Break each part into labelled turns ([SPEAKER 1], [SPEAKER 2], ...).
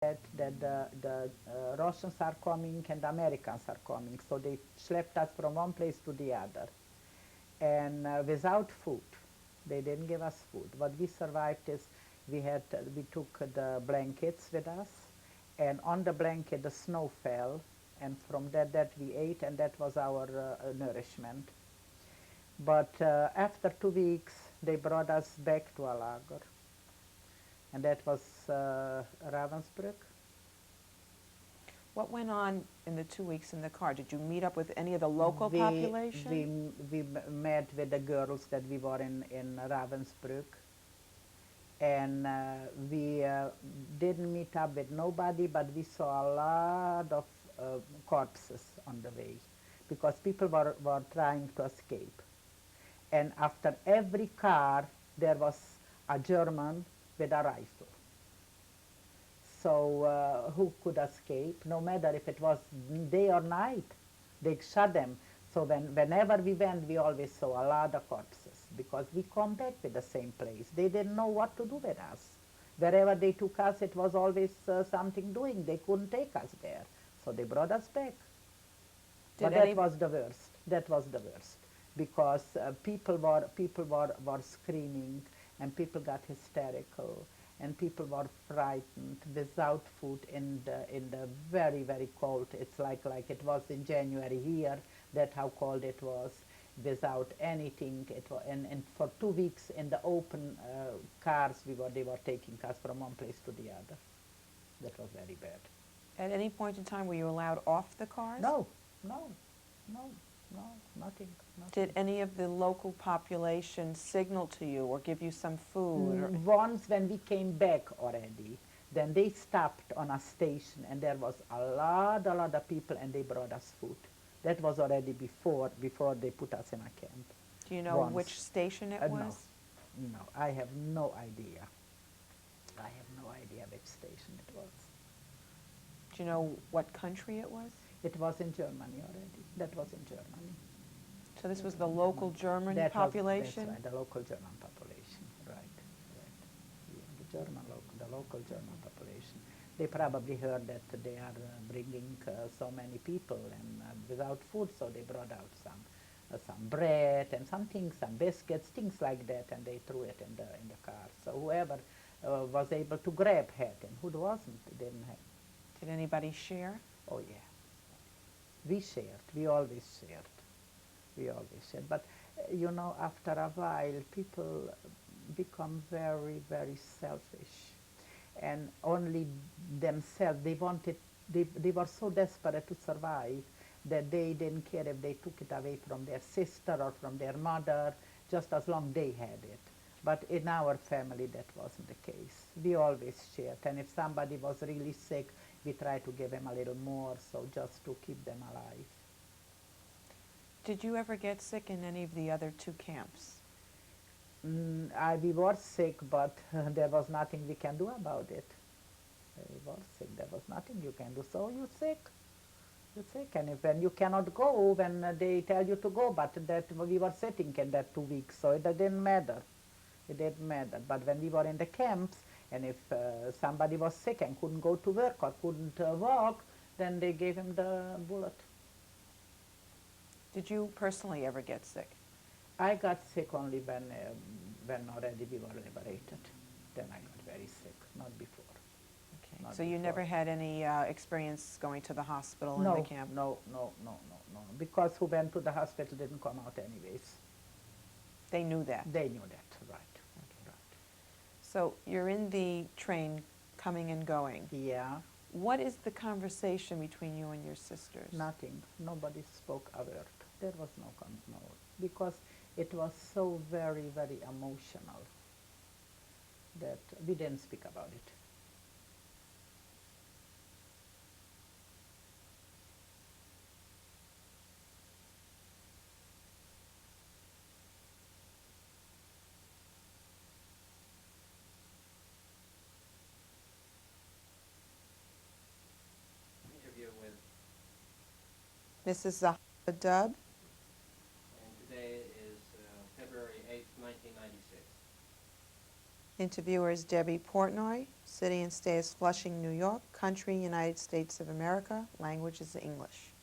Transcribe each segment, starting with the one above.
[SPEAKER 1] that the Russians are coming and the Americans are coming. So they schlepped us from one place to the other. And without food, they didn't give us food. What we survived is we took the blankets with us, and on the blanket the snow fell, and from that we ate, and that was our nourishment. But after 2 weeks, they brought us back to a lager, and that was Ravensbrück.
[SPEAKER 2] What went on in the 2 weeks in the car? Did you meet up with any of the local
[SPEAKER 1] we,
[SPEAKER 2] population?
[SPEAKER 1] we met with the girls that we were in Ravensbrück, and we didn't meet up with nobody, but we saw a lot of corpses on the way because people were trying to escape. And after every car, there was a German with a rifle. So who could escape? No matter if it was day or night, they shot them. So whenever we went, we always saw a lot of corpses because we come back with the same place. They didn't know what to do with us. Wherever they took us, it was always something doing. They couldn't take us there. So they brought us back. But that was the worst. That was the worst because people were screaming, and people got hysterical, and people were frightened without food in the very very cold. It's like it was in January here. That's how cold it was. Without anything, it was, and for 2 weeks in the open cars, they were taking us from one place to the other. That was very bad.
[SPEAKER 2] At any point in time, were you allowed off the cars?
[SPEAKER 1] No, no, no, no, nothing.
[SPEAKER 2] Did any of the local population signal to you or give you some food?
[SPEAKER 1] Once when we came back already, then they stopped on a station, and there was a lot of people, and they brought us food. That was already before they put us in a camp.
[SPEAKER 2] Do you know
[SPEAKER 1] Once.
[SPEAKER 2] which station it was?
[SPEAKER 1] No, I have no idea. I have no idea which station it was.
[SPEAKER 2] Do you know what country it was?
[SPEAKER 1] It was in Germany already. That was in Germany.
[SPEAKER 2] So this was the local German
[SPEAKER 1] That
[SPEAKER 2] population?
[SPEAKER 1] That's right, the local German population, right. Yeah, the local German population. They probably heard that they are bringing so many people and without food, so they brought out some bread and some things, some biscuits, things like that, and they threw it in the car. So whoever was able to grab had, and who wasn't, didn't have.
[SPEAKER 2] Did anybody share?
[SPEAKER 1] Oh yeah, we shared. We always shared. We always shared. But after a while, people become very, very selfish, and only themselves. They were so desperate to survive that they didn't care if they took it away from their sister or from their mother, just as long they had it. But in our family, that wasn't the case. We always shared, and if somebody was really sick, we tried to give them a little more, so just to keep them alive.
[SPEAKER 2] Did you ever get sick in any of the other two camps?
[SPEAKER 1] We were sick, but there was nothing we can do about it. We were sick. There was nothing you can do. So you're sick. You're sick. And when you cannot go, when they tell you to go, but that we were sitting in that 2 weeks, so it didn't matter. It didn't matter. But when we were in the camps, and if somebody was sick and couldn't go to work or couldn't walk, then they gave him the bullet.
[SPEAKER 2] Did you personally ever get sick?
[SPEAKER 1] I got sick only when already we were liberated. Then I got very sick, not before.
[SPEAKER 2] Okay.
[SPEAKER 1] Not
[SPEAKER 2] So you
[SPEAKER 1] before.
[SPEAKER 2] never had any experience going to the hospital
[SPEAKER 1] No,
[SPEAKER 2] in the camp?
[SPEAKER 1] no. Because who went to the hospital didn't come out anyways.
[SPEAKER 2] They knew that?
[SPEAKER 1] They knew that, right. Right.
[SPEAKER 2] So you're in the train coming and going.
[SPEAKER 1] Yeah,
[SPEAKER 2] What is the conversation between you and your sisters?
[SPEAKER 1] nothing. Nobody spoke a word. There was no, because it was so very, very emotional that we didn't speak about it.
[SPEAKER 3] Interview with,
[SPEAKER 2] This is Zahava Dub.
[SPEAKER 3] and today is February 8th, 1996.
[SPEAKER 2] Interviewer is Debbie Portnoy. City and state is Flushing, New York. Country, United States of America. Language is English.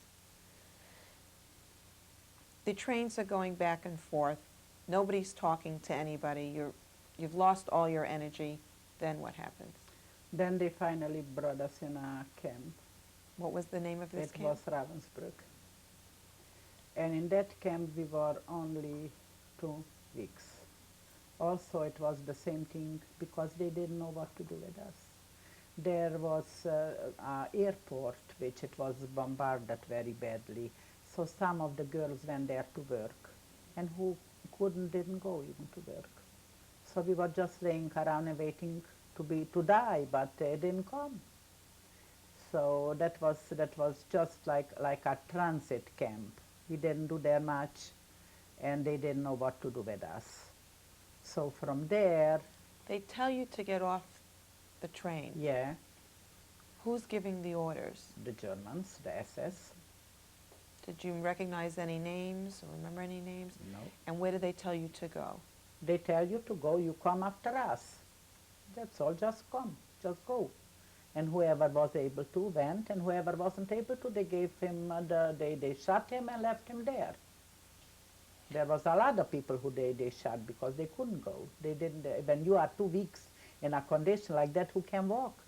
[SPEAKER 2] The trains are going back and forth. Nobody's talking to anybody. You've lost all your energy. Then what happens?
[SPEAKER 1] Then they finally brought us in a camp.
[SPEAKER 2] What was the name of this
[SPEAKER 1] It
[SPEAKER 2] camp?
[SPEAKER 1] was Ravensbrück. And in that camp we were only 2 weeks. Also it was the same thing because they didn't know what to do with us. There was an airport which it was bombarded very badly. So some of the girls went there to work and who didn't go even to work. So we were just laying around and waiting to die, but they didn't come. So that was just like a transit camp. We didn't do there much, and they didn't know what to do with us. So from there,
[SPEAKER 2] They tell you to get off the train.
[SPEAKER 1] yeah,
[SPEAKER 2] Who's giving the orders?
[SPEAKER 1] the Germans, the SS,
[SPEAKER 2] Did you recognize any names or remember any names?
[SPEAKER 1] no,
[SPEAKER 2] And where did they tell you to go?
[SPEAKER 1] they tell you to go. You come after us. That's all. Just come. Just go. And whoever was able to went, and whoever wasn't able to, they gave him they shot him and left him there. There was a lot of people who they shot because they couldn't go. They didn't. When you are 2 weeks in a condition like that, who can walk?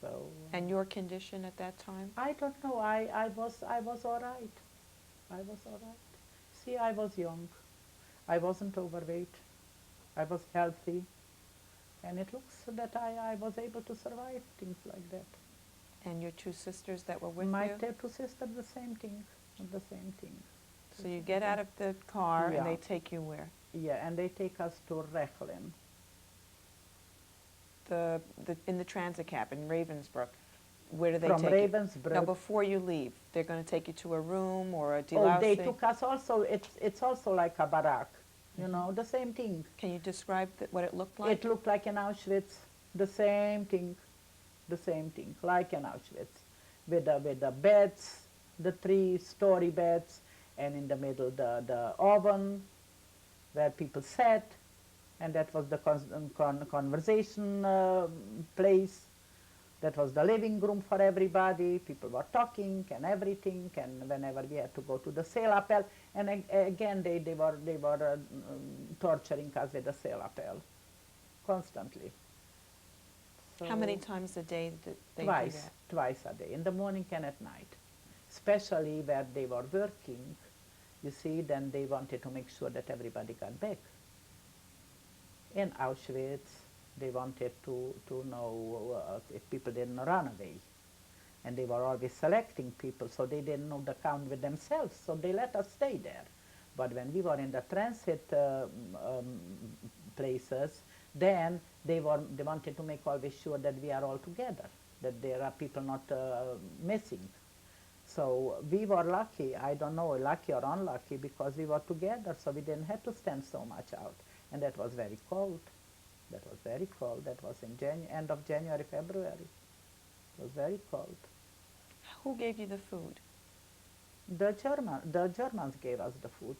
[SPEAKER 1] So.
[SPEAKER 2] And your condition at that time?
[SPEAKER 1] I don't know. I was all right. I was all right. See, I was young. I wasn't overweight. I was healthy. And it looks that I was able to survive things like that.
[SPEAKER 2] And your two sisters that were with
[SPEAKER 1] My
[SPEAKER 2] you?
[SPEAKER 1] two sisters, the same thing. The same thing.
[SPEAKER 2] So you get out of the car
[SPEAKER 1] Yeah.
[SPEAKER 2] and they take you where?
[SPEAKER 1] Yeah, and they take us to Rechlin.
[SPEAKER 2] In the transit cab in Ravensbrück. Where do they
[SPEAKER 1] From
[SPEAKER 2] take you?
[SPEAKER 1] Ravensbrück.
[SPEAKER 2] Now, before you leave, they're going to take you to a room or a
[SPEAKER 1] Oh,
[SPEAKER 2] delousing?
[SPEAKER 1] they took us also. It's also like a barrack. You know, the same thing.
[SPEAKER 2] Can you describe what it looked like?
[SPEAKER 1] It looked like in Auschwitz. The same thing. The same thing, like in Auschwitz, with the beds, the 3-story beds, and in the middle the oven where people sat, and that was the conversation place. That was the living room for everybody. People were talking and everything, and whenever we had to go to the Selappel, and again they were torturing us with the Selappel constantly.
[SPEAKER 2] How many
[SPEAKER 1] So
[SPEAKER 2] times a day did they do that?
[SPEAKER 1] twice a day, in the morning and at night. Especially where they were working, you see, then they wanted to make sure that everybody got back. In Auschwitz, they wanted to know if people didn't run away. And they were always selecting people, so they didn't know the count with themselves, so they let us stay there. But when we were in the transit places, then they wanted to make always sure that we are all together, that there are people not missing. So we were lucky, I don't know, lucky or unlucky, because we were together, so we didn't have to stand so much out. And that was very cold. That was very cold. That was in end of January, February. It was very cold.
[SPEAKER 2] Who gave you the food?
[SPEAKER 1] The Germans gave us the food.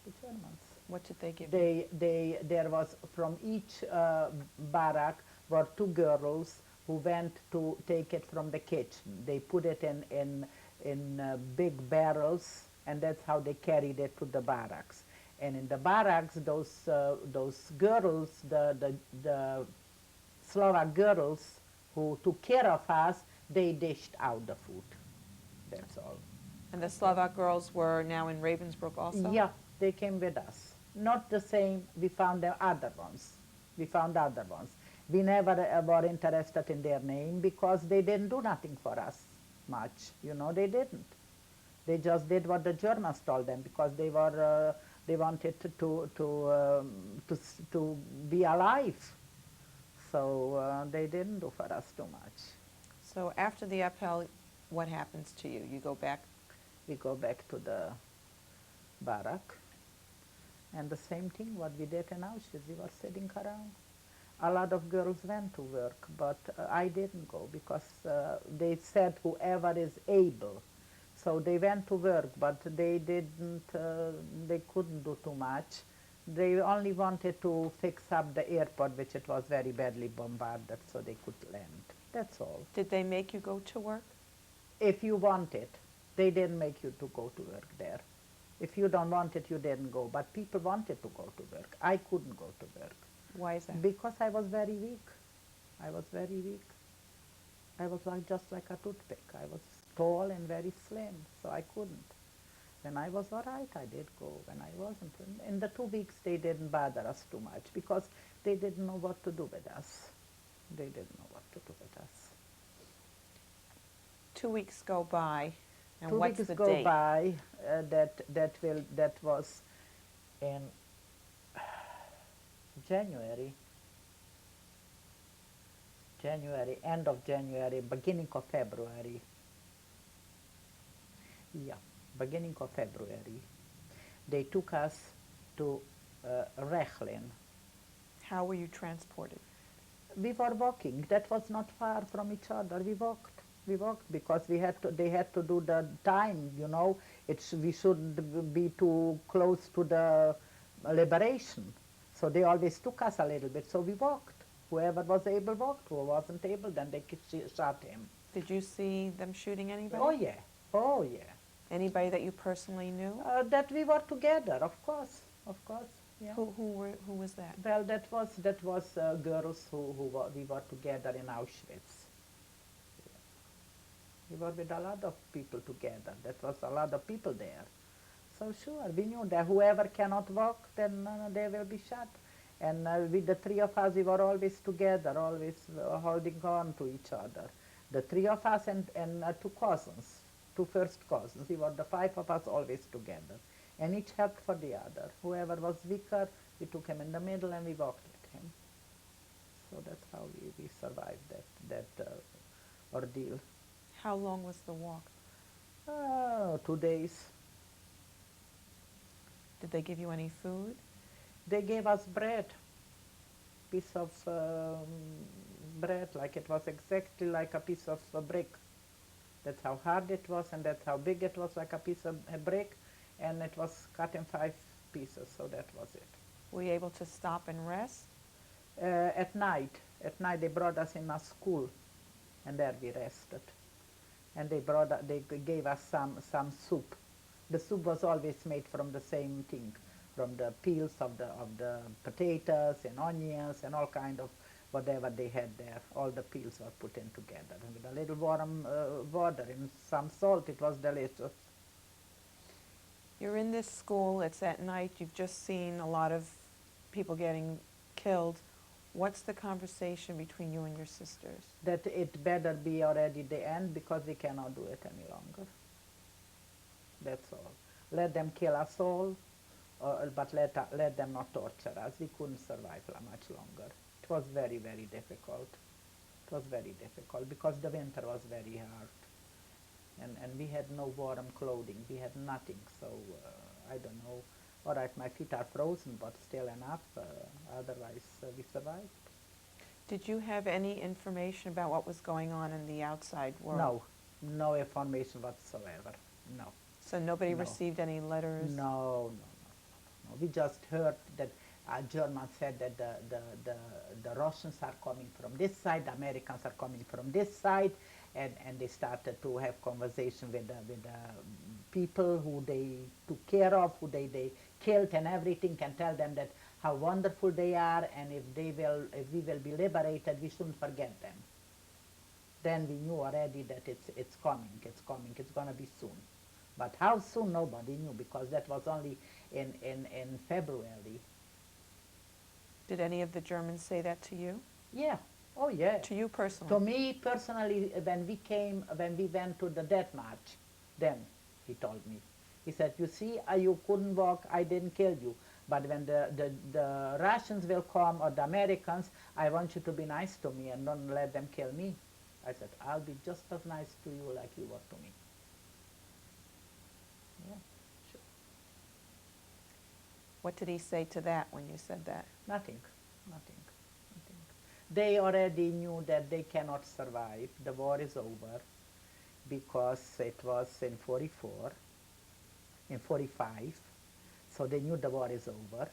[SPEAKER 1] The Germans.
[SPEAKER 2] What did they give you?
[SPEAKER 1] There was from each barrack were 2 girls who went to take it from the kitchen. They put it in big barrels, and that's how they carried it to the barracks. And in the barracks, those girls, the Slovak girls who took care of us, they dished out the food. That's all.
[SPEAKER 2] And the Slovak girls were now in Ravensbrück also?
[SPEAKER 1] Yeah, they came with us. Not the same, we found the other ones. We found other ones. We never were interested in their name because they didn't do nothing for us much. You know, they didn't. They just did what the Germans told them because they wanted to be alive. So they didn't do for us too much.
[SPEAKER 2] So after the appel, what happens to you? You go back?
[SPEAKER 1] We go back to the barrack. And the same thing what we did in Auschwitz, we were sitting around. A lot of girls went to work, but I didn't go because they said whoever is able. So they went to work, but they couldn't do too much They only wanted to fix up the airport, which it was very badly bombarded, so they could land. That's all.
[SPEAKER 2] Did they make you go to work?
[SPEAKER 1] If you want it, they didn't make you to go to work there. If you don't want it, you didn't go. But people wanted to go to work. I couldn't go to work
[SPEAKER 2] Why is that?
[SPEAKER 1] because I was very weak. I was very weak. I was like just like a toothpick. I was tall and very slim, so I couldn't. When I was all right, I did go. When I wasn't, in the 2 weeks, they didn't bother us too much because they didn't know what to do with us. They didn't know what to do with us.
[SPEAKER 2] 2 weeks go by, and
[SPEAKER 1] Two
[SPEAKER 2] what's
[SPEAKER 1] weeks
[SPEAKER 2] the
[SPEAKER 1] go
[SPEAKER 2] date?
[SPEAKER 1] by. That was in January. End of January, beginning of February. Yeah, beginning of February. They took us to Rechlin.
[SPEAKER 2] How were you transported?
[SPEAKER 1] We were walking. That was not far from each other. We walked. We walked because we had to. They had to do the time. You know, we shouldn't be too close to the liberation. So they always took us a little bit. So we walked. Whoever was able walked. Who wasn't able, then they shot him.
[SPEAKER 2] Did you see them shooting anybody?
[SPEAKER 1] Oh yeah. Oh yeah.
[SPEAKER 2] Anybody that you personally knew?
[SPEAKER 1] That we were together, of course. Of course. Yeah.
[SPEAKER 2] Who was that?
[SPEAKER 1] Well, that was girls we were together in Auschwitz. We were with a lot of people together. That was a lot of people there. So sure, we knew that whoever cannot walk, then they will be shot. And with the three of us, we were always together, always holding on to each other. The three of us and two cousins, two first cousins. We were the five of us always together. And each helped for the other. Whoever was weaker, we took him in the middle and we walked with him. So that's how we survived that ordeal.
[SPEAKER 2] How long was the walk?
[SPEAKER 1] 2 days.
[SPEAKER 2] Did they give you any food?
[SPEAKER 1] They gave us bread, piece of bread, like it was exactly like a piece of brick. That's how hard it was, and that's how big it was, like a piece of a brick, and it was cut in 5 pieces, so that was it.
[SPEAKER 2] Were you able to stop and rest?
[SPEAKER 1] At night they brought us in a school, and there we rested. And they gave us some soup. The soup was always made from the same thing, from the peels of the potatoes and onions and all kind of whatever they had there. All the peels were put in together, and with a little warm water and some salt, it was delicious.
[SPEAKER 2] You're in this school, it's at night, you've just seen a lot of people getting killed. What's the conversation between you and your sisters?
[SPEAKER 1] That it better be already the end because we cannot do it any longer. That's all. Let them kill us all, but let them not torture us. We couldn't survive much longer. It was very, very difficult. It was very difficult because the winter was very hard. And we had no warm clothing. We had nothing. So I don't know. All right, my feet are frozen, but still enough. Otherwise, we survived.
[SPEAKER 2] Did you have any information about what was going on in the outside world?
[SPEAKER 1] No, no information whatsoever. No.
[SPEAKER 2] So nobody
[SPEAKER 1] No.
[SPEAKER 2] received any letters?
[SPEAKER 1] No. We just heard that Germans said that the Russians are coming from this side, the Americans are coming from this side, and they started to have conversation with the people who they took care of, who they killed and everything, and tell them that how wonderful they are, and if we will be liberated, we shouldn't forget them. Then we knew already that it's coming, it's gonna be soon. But how soon, nobody knew, because that was only in February.
[SPEAKER 2] Did any of the Germans say that to you?
[SPEAKER 1] Yeah, oh yeah.
[SPEAKER 2] To you personally?
[SPEAKER 1] To me personally, when we went to the death march, then he told me. He said, you see, you couldn't walk, I didn't kill you. But when the Russians will come, or the Americans, I want you to be nice to me and don't let them kill me. I said, I'll be just as nice to you like you were to me. Yeah, sure.
[SPEAKER 2] What did he say to that when you said that?
[SPEAKER 1] Nothing. They already knew that they cannot survive. The war is over because it was in 44, in 45. So they knew the war is over.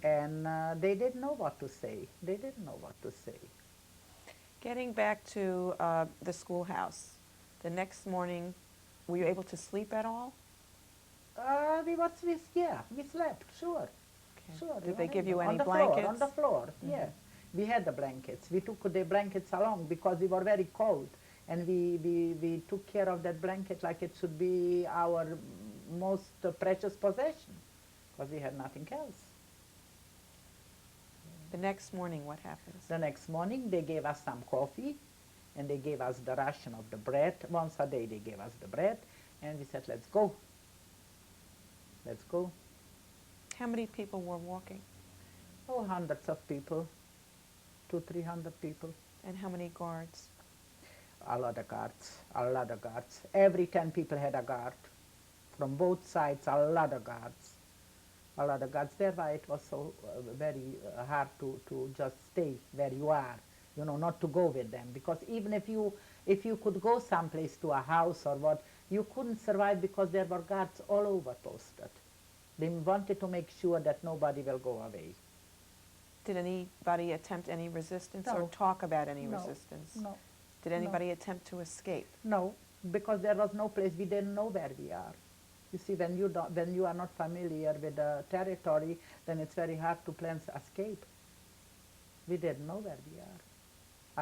[SPEAKER 1] and they didn't know what to say. They didn't know what to say.
[SPEAKER 2] Getting back to the schoolhouse, the next morning, were you able to sleep at all?
[SPEAKER 1] Yeah, we slept, sure.
[SPEAKER 2] Okay.
[SPEAKER 1] Sure,
[SPEAKER 2] Did they give
[SPEAKER 1] able.
[SPEAKER 2] you any
[SPEAKER 1] On the
[SPEAKER 2] blankets?
[SPEAKER 1] floor, on the floor, yeah. We had the blankets. We took the blankets along because we were very cold. And we took care of that blanket like it should be our most precious possession because we had nothing else.
[SPEAKER 2] The next morning, what happens?
[SPEAKER 1] The next morning, they gave us some coffee and they gave us the ration of the bread. Once a day, they gave us the bread. And we said, let's go. Let's go.
[SPEAKER 2] How many people were walking?
[SPEAKER 1] Oh, hundreds of people, 300 people.
[SPEAKER 2] And how many guards?
[SPEAKER 1] A lot of guards, a lot of guards. Every 10 people had a guard. From both sides, a lot of guards. A lot of guards. That's why it was so very hard to just stay where you are, not to go with them. Because even if you could go someplace to a house or what, you couldn't survive because there were guards all over posted. They wanted to make sure that nobody will go away.
[SPEAKER 2] Did anybody attempt any resistance or
[SPEAKER 1] No.
[SPEAKER 2] talk about any
[SPEAKER 1] No,
[SPEAKER 2] resistance?
[SPEAKER 1] no.
[SPEAKER 2] Did anybody attempt to escape?
[SPEAKER 1] No, because there was no place. We didn't know where we are. You see, when you are not familiar with the territory, then it's very hard to plan escape. We didn't know where we are.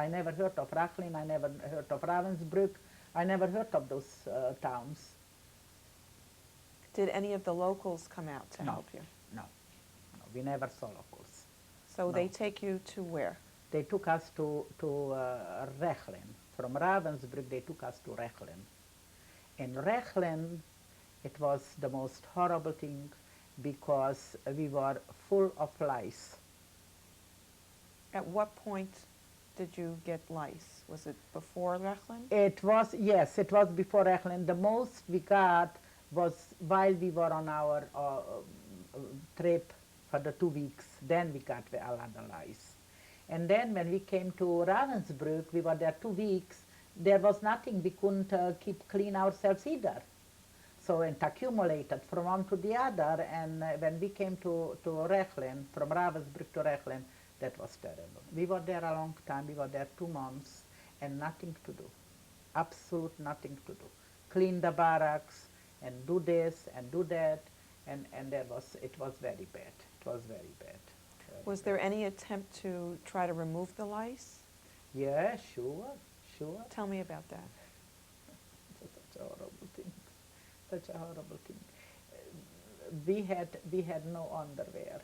[SPEAKER 1] I never heard of Rachlin. I never heard of Ravensbrück. I never heard of those towns.
[SPEAKER 2] Did any of the locals come out to
[SPEAKER 1] No.
[SPEAKER 2] help you?
[SPEAKER 1] No, no, we never saw locals.
[SPEAKER 2] So
[SPEAKER 1] No.
[SPEAKER 2] they take you to where?
[SPEAKER 1] They took us to Rechlin. From Ravensbrück, they took us to Rechlin. In Rechlin, it was the most horrible thing because we were full of lice.
[SPEAKER 2] At what point did you get lice? Was it before Rechlin?
[SPEAKER 1] It was, yes, it was before Rechlin. The most we got was while we were on our trip for the 2 weeks. Then we got a lot of lice. And then when we came to Ravensbrück, we were there 2 weeks. There was nothing. We couldn't keep clean ourselves either. So it accumulated from one to the other. And when we came to Rechlin, from Ravensbrück to Rechlin, that was terrible. We were there a long time. We were there 2 months and nothing to do. Absolute nothing to do. Clean the barracks and do this and do that. And it was very bad. It was very bad.
[SPEAKER 2] Was there any attempt to try to remove the lice?
[SPEAKER 1] Yeah, sure.
[SPEAKER 2] Tell me about that.
[SPEAKER 1] It's such a horrible thing. Such a horrible thing. We had no underwear.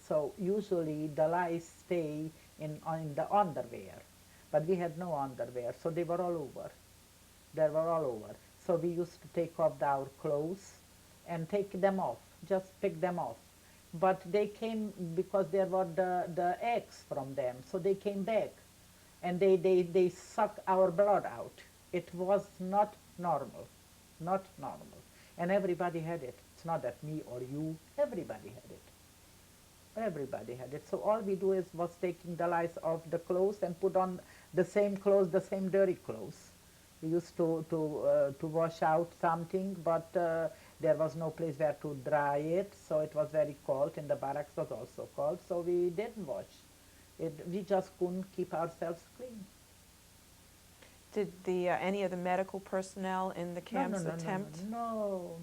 [SPEAKER 1] So usually the lice stay in the underwear. But we had no underwear, so they were all over. They were all over. So we used to take off our clothes and take them off, just pick them off. But they came because there were the eggs from them, so they came back and they sucked our blood out. It was not normal, not normal. And everybody had it. It's not that me or you, everybody had it. Everybody had it. So all we do was taking the lice off the clothes and put on the same clothes, the same dirty clothes. We used to wash out something, but there was no place where to dry it, so it was very cold, and the barracks was also cold, so we didn't wash. We just couldn't keep ourselves clean.
[SPEAKER 2] Did any of the medical personnel in the camps attempt?
[SPEAKER 1] No.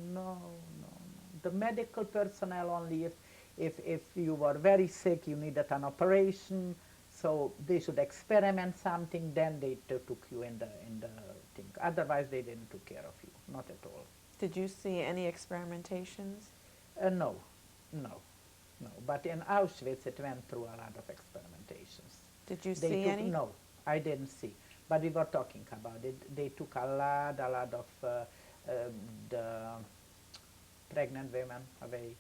[SPEAKER 1] The medical personnel only if you were very sick, you needed an operation, so they should experiment something, then they took you in the thing. Otherwise, they didn't take care of you, not at all.
[SPEAKER 2] Did you see any experimentations?
[SPEAKER 1] No. But in Auschwitz, it went through a lot of experimentations.
[SPEAKER 2] Did you see any?
[SPEAKER 1] No, I didn't see. But we were talking about it. They took a lot of the pregnant women away.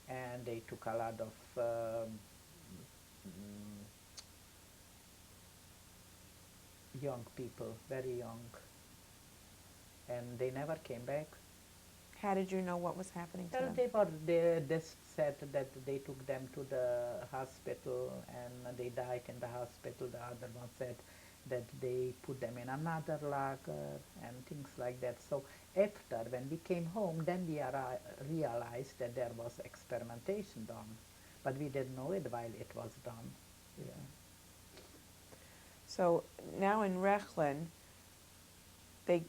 [SPEAKER 1] And they took a lot of young people, very young. And they never came back.
[SPEAKER 2] How did you know what was happening to them?
[SPEAKER 1] They said that they took them to the hospital and they died in the hospital. The other one said that they put them in another lager and things like that. So after, when we came home, then we realized that there was experimentation done. but we didn't know it while it was done. Yeah.
[SPEAKER 2] So now in Rechlin, they,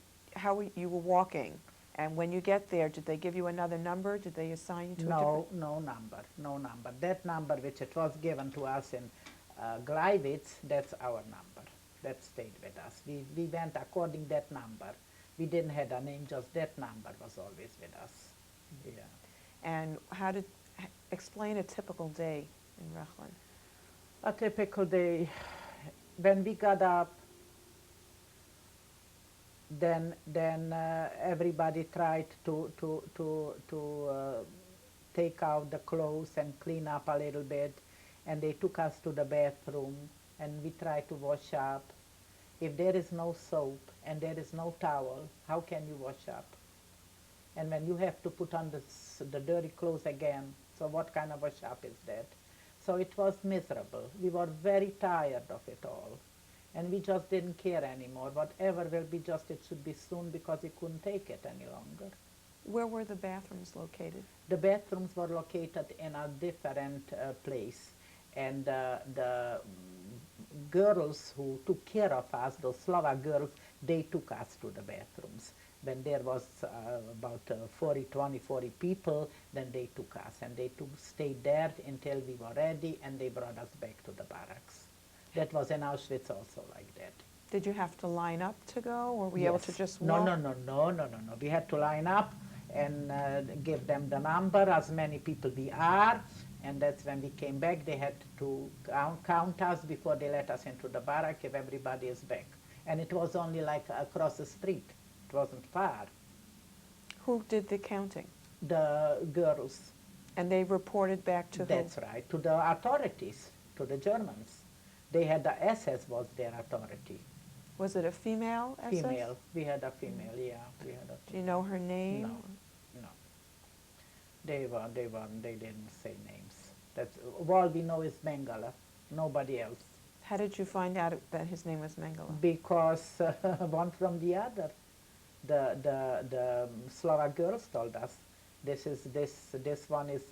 [SPEAKER 2] you were walking, and when you get there, did they give you another number? Did they assign you to a different?
[SPEAKER 1] No number, no number. That number which it was given to us in Gleiwitz, that's our number. That stayed with us. We went according that number. We didn't have a name, just that number was always with us. Yeah.
[SPEAKER 2] And explain a typical day in Rechlin.
[SPEAKER 1] A typical day, when we got up, then everybody tried to take out the clothes and clean up a little bit, and they took us to the bathroom, and we tried to wash up. If there is no soap and there is no towel, how can you wash up? And when you have to put on the dirty clothes again, so what kind of wash up is that? So it was miserable. We were very tired of it all. And we just didn't care anymore. Whatever will be, just it should be soon, because we couldn't take it any longer.
[SPEAKER 2] Where were the bathrooms located?
[SPEAKER 1] The bathrooms were located in a different place. And the girls who took care of us, those Slovak girls, they took us to the bathrooms. When there was about 40 people, then they took us. And they stayed there until we were ready, and they brought us back to the barracks. That was in Auschwitz also like that.
[SPEAKER 2] Did you have to line up to go, or were you able to just
[SPEAKER 1] No,
[SPEAKER 2] walk?
[SPEAKER 1] no. We had to line up and give them the number, as many people we are, and that's when we came back. They had to count us before they let us into the barrack if everybody is back. And it was only like across the street. It wasn't far.
[SPEAKER 2] Who did the counting?
[SPEAKER 1] The girls.
[SPEAKER 2] And they reported back to who?
[SPEAKER 1] That's right, to the authorities, to the Germans. They had the SS was their authority.
[SPEAKER 2] Was it a female SS?
[SPEAKER 1] Female. We had a female, yeah. We had a
[SPEAKER 2] Do you know her name?
[SPEAKER 1] No. They didn't say names. That's all we know is Mengele. Nobody else.
[SPEAKER 2] How did you find out that his name was Mengele?
[SPEAKER 1] Because one from the other. The Slovak girls told us this one is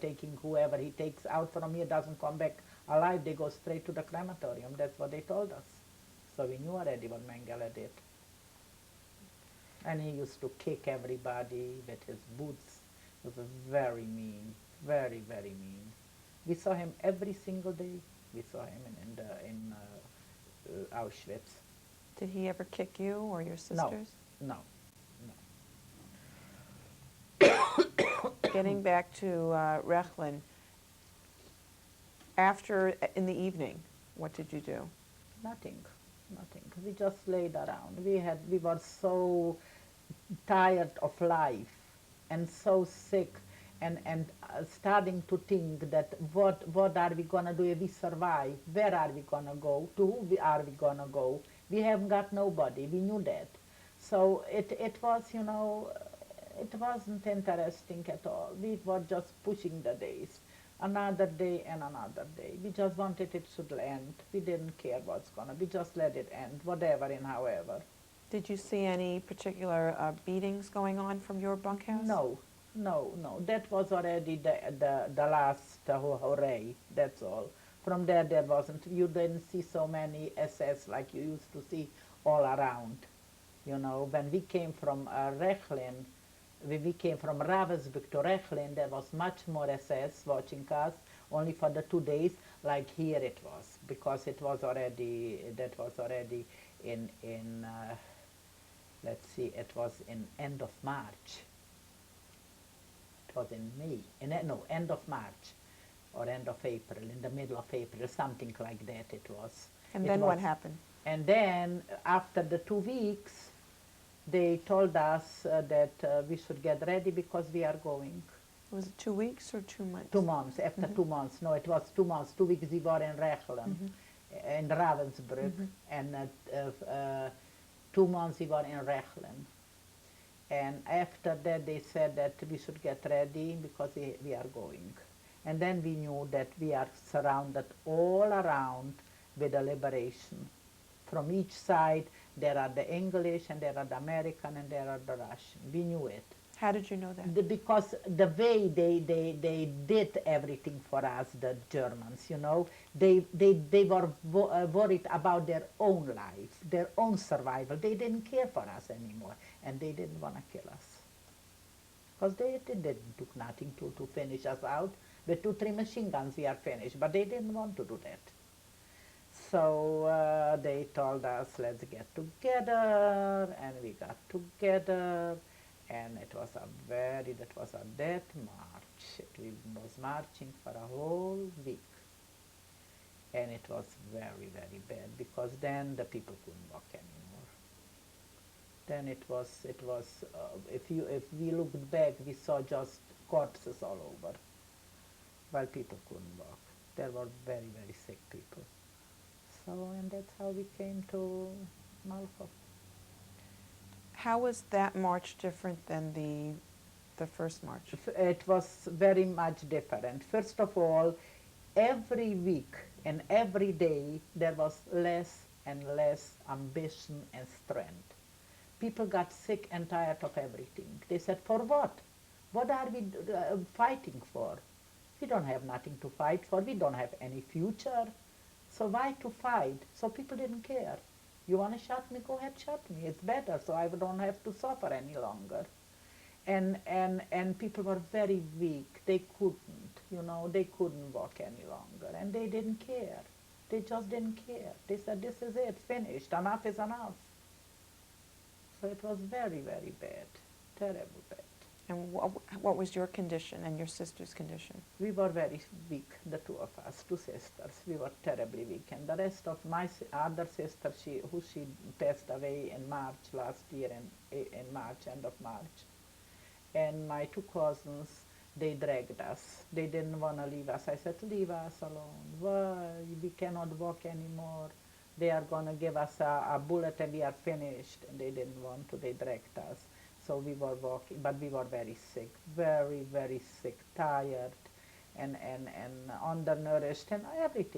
[SPEAKER 1] taking whoever he takes out from here doesn't come back alive. They go straight to the crematorium. That's what they told us. So we knew already what Mengele did. And he used to kick everybody with his boots. He was very mean, very, very mean. We saw him every single day. We saw him in Auschwitz.
[SPEAKER 2] Did he ever kick you or your sisters?
[SPEAKER 1] No.
[SPEAKER 2] Getting back to Rechlin, in the evening, what did you do?
[SPEAKER 1] Nothing. We just laid around. We were so tired of life and so sick, and starting to think that what are we gonna do if we survive? Where are we gonna go? To who are we gonna go? We haven't got nobody. We knew that. So it was, it wasn't interesting at all. We were just pushing the days. Another day and another day. We just wanted it should end. We didn't care what's gonna. We just let it end, whatever and however.
[SPEAKER 2] Did you see any particular beatings going on from your bunkhouse?
[SPEAKER 1] No. That was already the last hooray. That's all. From there wasn't. You didn't see so many SS like you used to see all around. When we came from Rechlin, when we came from Ravensbrück to Rechlin, there was much more SS watching us, only for the 2 days, like here it was, because that was already in let's see, it was in end of March. It was in May, end of March, or end of April, in the middle of April, something like that it was.
[SPEAKER 2] And then what happened?
[SPEAKER 1] And then, after the 2 weeks, they told us that we should get ready because we are going.
[SPEAKER 2] Was it 2 weeks or 2 months?
[SPEAKER 1] 2 months, after 2 months. No, it was 2 months. 2 weeks we were in Rechlin, in Ravensbrück, and 2 months we were in Rechlin. And after that they said that we should get ready because we are going. And then we knew that we are surrounded all around with the liberation. From each side there are the English, and there are the American, and there are the Russian. We knew it.
[SPEAKER 2] How did you know that?
[SPEAKER 1] Because the way they did everything for us, the Germans, they were worried about their own life, their own survival. They didn't care for us anymore, and they didn't want to kill us. Because they took nothing to finish us out. With 2, 3 machine guns we are finished, but they didn't want to do that. So they told us, let's get together, and we got together, and that was a death march. We was marching for a whole week, and it was very, very bad, because then the people couldn't walk anymore. Then if we looked back, we saw just corpses all over, while people couldn't walk. There were very, very sick people. So, and that's how we came to Malkov.
[SPEAKER 2] How was that march different than the first march?
[SPEAKER 1] It was very much different. First of all, every week and every day there was less and less ambition and strength. People got sick and tired of everything. They said, for what? What are we fighting for? We don't have nothing to fight for. We don't have any future. So why to fight? So people didn't care. You want to shut me? Go ahead, shut me. It's better, so I don't have to suffer any longer. And people were very weak. They couldn't walk any longer, and they didn't care. They just didn't care. They said, this is it, finished, enough is enough. So it was very, very bad, terrible bad.
[SPEAKER 2] And what was your condition and your sister's condition?
[SPEAKER 1] We were very weak, the two of us, 2 sisters. We were terribly weak. And the rest of my other sister, she passed away in March last year, in March, end of March. And my 2 cousins, they dragged us. They didn't want to leave us. I said, leave us alone. Why? We cannot walk anymore. They are going to give us a bullet and we are finished. And they didn't want to. They dragged us. So we were walking, but we were very sick, very, very sick, tired, and undernourished, and everything.